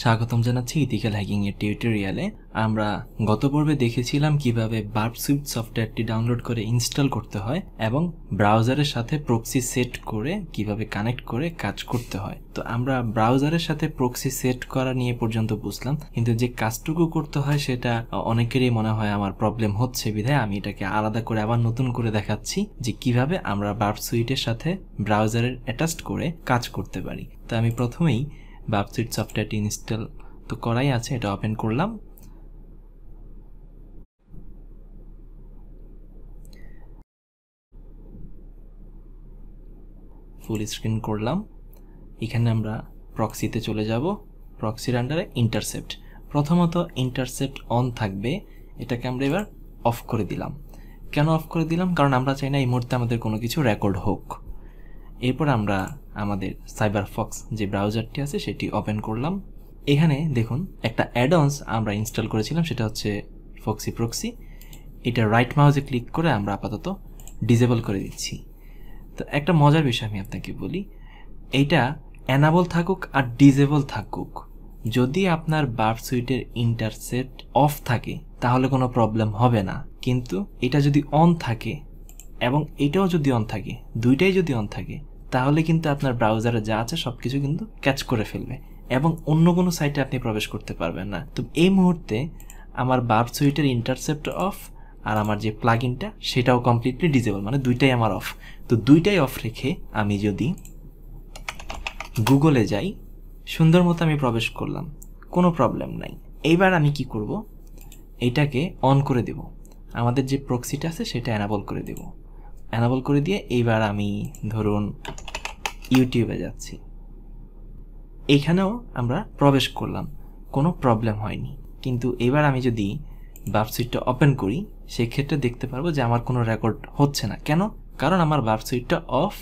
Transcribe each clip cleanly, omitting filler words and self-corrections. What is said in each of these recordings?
স্বাগতম জানাচ্ছি ethical hacking এর টিউটোরিয়ালে। আমরা গত পর্বে দেখেছিলাম কিভাবে বার্ব সুইট সফটওয়্যারটি ডাউনলোড করে ইনস্টল করতে হয় এবং ব্রাউজারের সাথে প্রক্সি সেট করে কিভাবে কানেক্ট করে কাজ করতে হয়। তো আমরা ব্রাউজারের সাথে প্রক্সি সেট করা নিয়ে পর্যন্ত বুঝলাম, কিন্তু যে কাজটুকু করতে হয় সেটা অনেকেরই মনে হয় আমার প্রবলেম হচ্ছে, বিধায় আমি এটাকে আলাদা করে আবার নতুন করে দেখাচ্ছি যে কিভাবে আমরা বার্ব সুইটের সাথে ব্রাউজারের অ্যাটাচড করে কাজ করতে পারি। তো আমি প্রথমেই বার্ব সুইট সফটওয়্যারটি ইনস্টল তো করাই আছে, এটা ওপেন করলাম। ফুল স্ক্রিন করলাম। এখানে আমরা প্রক্সিতে চলে যাব। প্রক্সির আন্ডারে ইন্টারসেপ্ট, প্রথমত ইন্টারসেপ্ট অন থাকবে, এটাকে আমরা এবার অফ করে দিলাম। কেন অফ করে দিলাম? কারণ আমরা চাই না এই মুহূর্তে আমাদের কোনো কিছু রেকর্ড হোক। এরপর আমরা আমাদের সাইবারফক্স যে ব্রাউজারটি আছে সেটি ওপেন করলাম। এখানে দেখুন একটা অ্যাডঅনস আমরা ইনস্টল করেছিলাম, সেটা হচ্ছে ফক্সি প্রক্সি। এটা রাইট মাউসে ক্লিক করে আমরা আপাতত ডিসেবল করে দিচ্ছি। তো একটা মজার বিষয় আমি আপনাকে বলি, এইটা অ্যানাবল থাকুক আর ডিসেবল থাকুক, যদি আপনার বার্ব সুইটের ইন্টারসেপ্ট অফ থাকে তাহলে কোনো প্রবলেম হবে না, কিন্তু এটা যদি অন থাকে এবং এটাও যদি অন থাকে, দুইটাই যদি অন থাকে, তাহলে কিন্তু আপনার ব্রাউজারে যা আছে সব কিছু কিন্তু ক্যাচ করে ফেলবে এবং অন্য কোনো সাইটে আপনি প্রবেশ করতে পারবেন না। তো এই মুহূর্তে আমার বার্ব সুইটের ইন্টারসেপ্ট অফ আর আমার যে প্লাগইনটা সেটাও কমপ্লিটলি ডিসেবল, মানে দুইটাই আমার অফ। তো দুইটাই অফ রেখে আমি যদি গুগলে যাই, সুন্দর মতো আমি প্রবেশ করলাম, কোনো প্রবলেম নাই। এইবার আমি কি করব, এইটাকে অন করে দেব, আমাদের যে প্রক্সিটা আছে সেটা অ্যানাবল করে দেব। অ্যানাবল করে দিয়ে এইবার আমি ধরুন ইউটিউবে যাচ্ছি, এইখানেও আমরা প্রবেশ করলাম, কোনো প্রবলেম হয়নি। কিন্তু এবার আমি যদি বার্ব সুইটটা ওপেন করি, সেক্ষেত্রে দেখতে পারবো যে আমার কোনো রেকর্ড হচ্ছে না। কেন? কারণ আমার বার্ব সুইটটা অফ,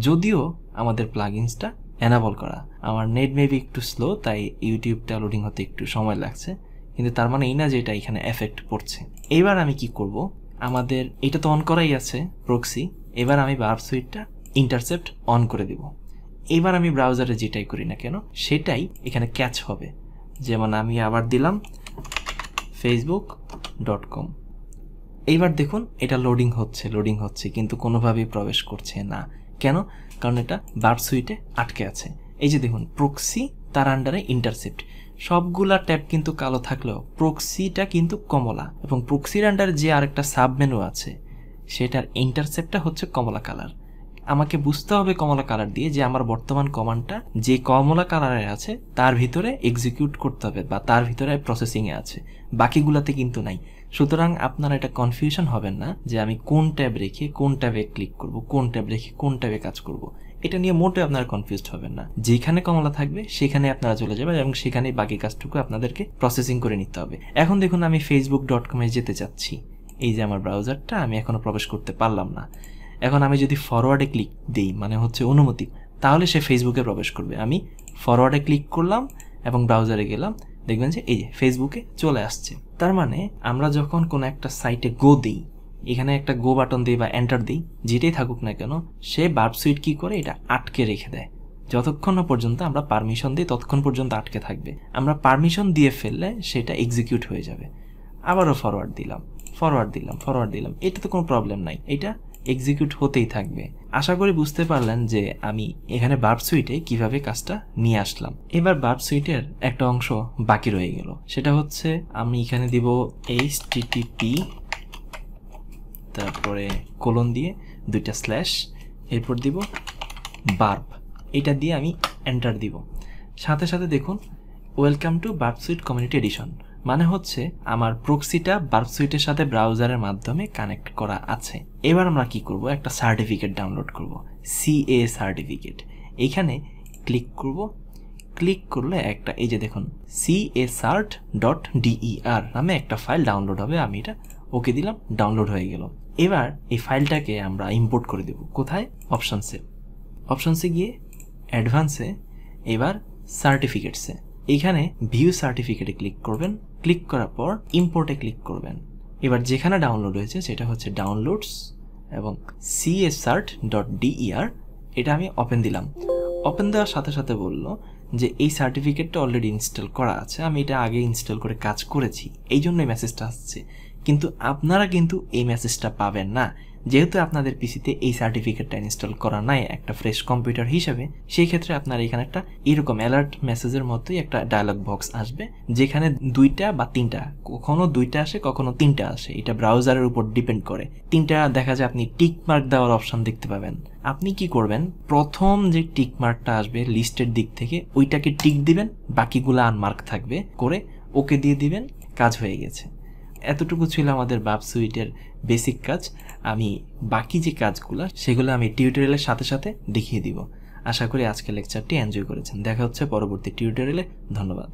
যদিও আমাদের প্লাগইনসটা অ্যানাবল করা। আমার নেট মেবি একটু স্লো, তাই ইউটিউবটা লোডিং হতে একটু সময় লাগছে, কিন্তু তার মানে এই না যে এটা এখানে এফেক্ট পড়ছে। এবার আমি কি করব, আমাদের এটা তো অন করাই আছে প্রক্সি, এবার আমি বার্ব সুইটটা ইন্টারসেপ্ট অন করে দেব। এবার আমি ব্রাউজারে যেটাই করি না কেন সেটাই এখানে ক্যাচ হবে। যেমন আমি আবার দিলাম facebook.com। এইবার দেখুন এটা লোডিং হচ্ছে কিন্তু কোনোভাবেই প্রবেশ করছে না। কেন? কারণ এটা বার্ব সুইটে আটকে আছে। এই যে দেখুন প্রক্সি, তার আন্ডারে ইন্টারসেপ্ট, সবগুলা ট্যাব কিন্তু কালো থাকলেও প্রক্সিটা কিন্তু কমলা, এবং প্রক্সির আন্ডারে যে আরেকটা সাব মেনু আছে সেটার ইন্টারসেপ্টটা হচ্ছে কমলা কালার। আমাকে বুঝতে হবে কমলা কালার দিয়ে যে আমার বর্তমান কমান্ডটা যে কমলা কালারে আছে তার ভিতরে এক্সিকিউট করতে হবে বা তার ভিতরে প্রসেসিংয়ে আছে, বাকিগুলাতে কিন্তু নাই। সুতরাং আপনারা এটা কনফিউশন হবেন না যে আমি কোন ট্যাব রেখে কোন ট্যাবে ক্লিক করব, কোন ট্যাব রেখে কোন ট্যাবে কাজ করব, এটা নিয়ে মোটেও আপনারা কনফিউজড হবেন না। যেখানে কমলা থাকবে সেখানে আপনারা চলে যাবেন এবং সেখানেই বাকি কাজটুকু আপনাদেরকে প্রসেসিং করে নিতে হবে। এখন দেখুন আমি facebook.com এ যেতে চাচ্ছি, এই যে আমার ব্রাউজারটা, আমি এখনো প্রবেশ করতে পারলাম না। এখন আমি যদি ফরওয়ার্ডে ক্লিক দিই, মানে হচ্ছে অনুমতি, তাহলে সে ফেসবুকে প্রবেশ করবে। আমি ফরওয়ার্ডে ক্লিক করলাম এবং ব্রাউজারে গেলাম, দেখবেন যে এই যে ফেসবুকে চলে আসছে। তার মানে আমরা যখন কোনো একটা সাইটে গো দিই, এখানে একটা গো বাটন দিই বা এন্টার দিই, যেটাই থাকুক না কেন, সে বার্ব সুইট কি করে, এটা আটকে রেখে দেয়। যতক্ষণ না পর্যন্ত আমরা পারমিশন দিই ততক্ষণ পর্যন্ত আটকে থাকবে। আমরা পারমিশন দিয়ে ফেললে সেটা এক্সিকিউট হয়ে যাবে। আবারও ফরওয়ার্ড দিলাম, এটা তো কোনো প্রবলেম নাই, এটা এক্সিকিউট হতেই থাকবে। আশা করি বুঝতে পারলেন যে আমি এখানে বার্ব সুইটে কিভাবে কাজটা নিয়ে আসলাম। এবার বার্ব সুইটের একটা অংশ বাকি রয়ে গেল, সেটা হচ্ছে আমি এখানে দিব http, তারপরে কোলন দিয়ে দুইটা স্ল্যাশ, এরপর দিব বার্ব, এটা দিয়ে আমি এন্টার দিব। সাথে সাথে দেখুন welcome to burp suite community edition, মানে হচ্ছে আমার প্রক্সিটা বার্ব সুইটের সাথে ব্রাউজারের মাধ্যমে কানেক্ট করা আছে। এবার আমরা কি করব, একটা সার্টিফিকেট ডাউনলোড করব, CA সার্টিফিকেট। এইখানে ক্লিক করব, ক্লিক করলে একটা এই যে দেখুন casart.der নামে একটা ফাইল ডাউনলোড হবে। আমি এটা ওকে দিলাম, ডাউনলোড হয়ে গেল। এবার এই ফাইলটাকে আমরা ইম্পোর্ট করে দেব। কোথায়? অপশনসে গিয়ে অ্যাডভান্সে, এবার সার্টিফিকেটসে, এইখানে ভিউ সার্টিফিকেটে ক্লিক করবেন। ক্লিক করার পর ইম্পোর্টে ক্লিক করবেন। এবার যেখানে ডাউনলোড হয়েছে সেটা হচ্ছে ডাউনলোডস এবং casart.der, এটা আমি ওপেন দিলাম। ওপেন দেওয়ার সাথে সাথে বলল যে এই সার্টিফিকেটটা অলরেডি ইনস্টল করা আছে, আমি এটা আগে ইনস্টল করে কাজ করেছি, এই জন্য এই মেসেজটা আসছে। কিন্তু আপনারা কিন্তু এই মেসেজটা পাবেন না, যেহেতু আপনাদের পিসিতে এই সার্টিফিকেটটা ইনস্টল করা নাই একটা ফ্রেশ কম্পিউটার হিসেবে। সেই ক্ষেত্রে আপনার এখানে একটা এরকম অ্যালার্ট মেসেজের মতোই একটা ডায়লগ বক্স আসবে, যেখানে 2টা বা 3টা, কখনো 2টা আসে কখনো 3টা আসে, এটা ব্রাউজারের উপর ডিপেন্ড করে। 3টা দেখা যায় আপনি টিক মার্ক দেওয়ার অপশন দেখতে পাবেন। আপনি কি করবেন, প্রথম যে টিক মার্কটা আসবে লিস্টের দিক থেকে ওইটাকে টিক দিবেন, বাকিগুলো আনমার্ক থাকবে, করে ওকে দিয়ে দিবেন, কাজ হয়ে গেছে। এতটুকু ছিল আমাদের বাপ সুইটের বেসিক কাজ। আমি বাকি যে কাজগুলো সেগুলো আমি টিউটোরিয়ালের সাথে সাথে দেখিয়ে দিব। আশা করি আজকের লেকচারটি এনজয় করেছেন। দেখা হচ্ছে পরবর্তী টিউটোরিয়ালে। ধন্যবাদ।